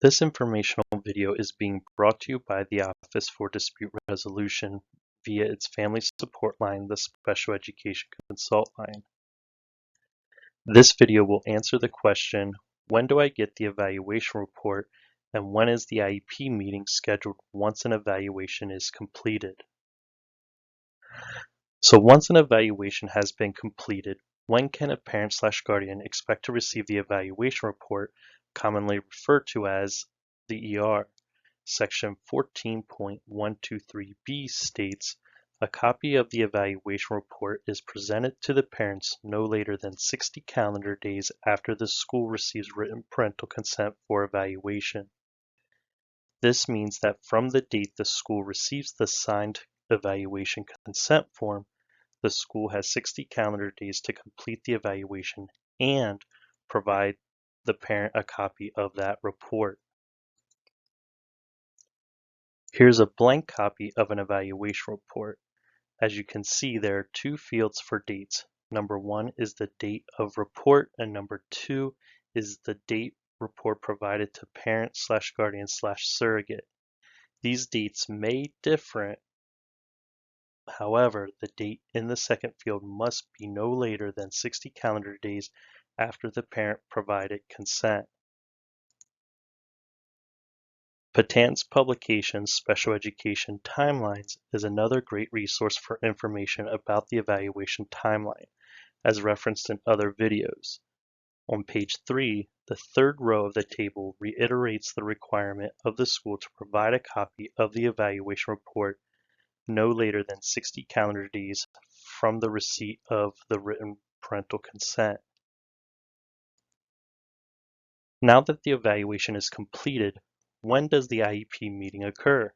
This informational video is being brought to you by the Office for Dispute Resolution via its Family Support Line, the Special Education Consult Line. This video will answer the question, when do I get the evaluation report and when is the IEP meeting scheduled once an evaluation is completed? So once an evaluation has been completed, when can a parent/guardian expect to receive the evaluation report, commonly referred to as the ER? Section 14.123b states, a copy of the evaluation report is presented to the parents no later than 60 calendar days after the school receives written parental consent for evaluation. This means that from the date the school receives the signed evaluation consent form, the school has 60 calendar days to complete the evaluation and provide the parent a copy of that report. Here's a blank copy of an evaluation report. As you can see, there are two fields for dates. Number 1 is the date of report, and number 2 is the date report provided to parent/guardian/surrogate. These dates may differ. However, the date in the second field must be no later than 60 calendar days after the parent provided consent. Patan's publication, Special Education Timelines, is another great resource for information about the evaluation timeline, as referenced in other videos. On page 3, the third row of the table reiterates the requirement of the school to provide a copy of the evaluation report no later than 60 calendar days from the receipt of the written parental consent. Now that the evaluation is completed, when does the IEP meeting occur?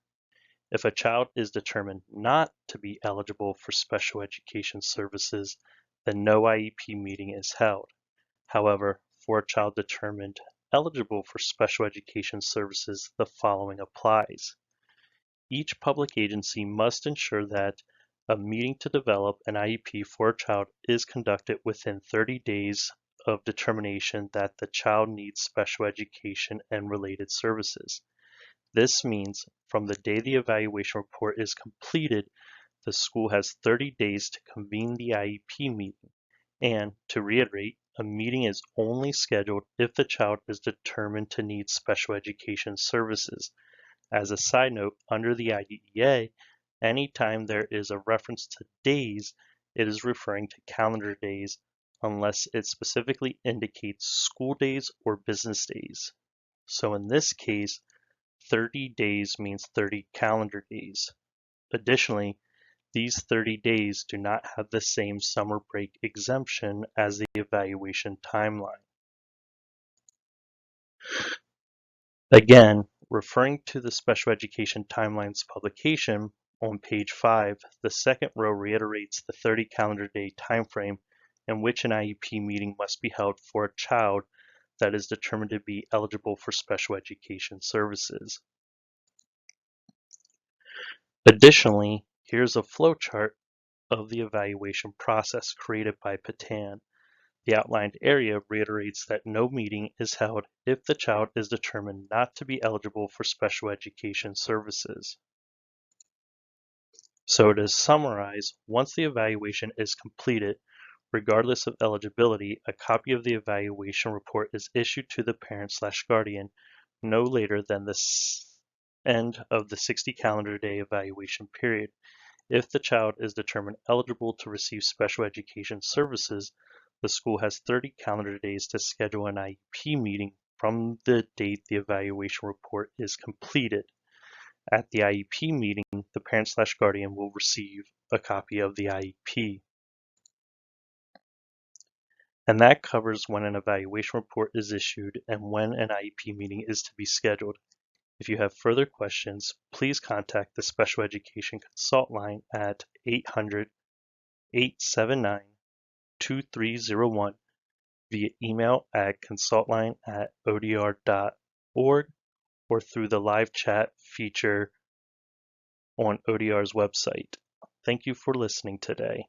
If a child is determined not to be eligible for special education services, then no IEP meeting is held. However, for a child determined eligible for special education services, the following applies. Each public agency must ensure that a meeting to develop an IEP for a child is conducted within 30 days of determination that the child needs special education and related services. This means from the day the evaluation report is completed, the school has 30 days to convene the IEP meeting. And to reiterate, a meeting is only scheduled if the child is determined to need special education services. As a side note, under the IDEA, anytime there is a reference to days, it is referring to calendar days unless it specifically indicates school days or business days. So in this case, 30 days means 30 calendar days. Additionally, these 30 days do not have the same summer break exemption as the evaluation timeline. Again, referring to the Special Education Timelines publication, on page 5, the second row reiterates the 30 calendar day timeframe in which an IEP meeting must be held for a child that is determined to be eligible for special education services. Additionally, here's a flowchart of the evaluation process created by Patan. The outlined area reiterates that no meeting is held if the child is determined not to be eligible for special education services. So to summarize, once the evaluation is completed, regardless of eligibility, a copy of the evaluation report is issued to the parent/guardian no later than the end of the 60 calendar day evaluation period. If the child is determined eligible to receive special education services, the school has 30 calendar days to schedule an IEP meeting from the date the evaluation report is completed. At the IEP meeting, the parent/guardian will receive a copy of the IEP. And that covers when an evaluation report is issued and when an IEP meeting is to be scheduled. If you have further questions, please contact the Special Education Consult Line at 800-879-2301 via email at consultline@odr.org or through the live chat feature on ODR's website. Thank you for listening today.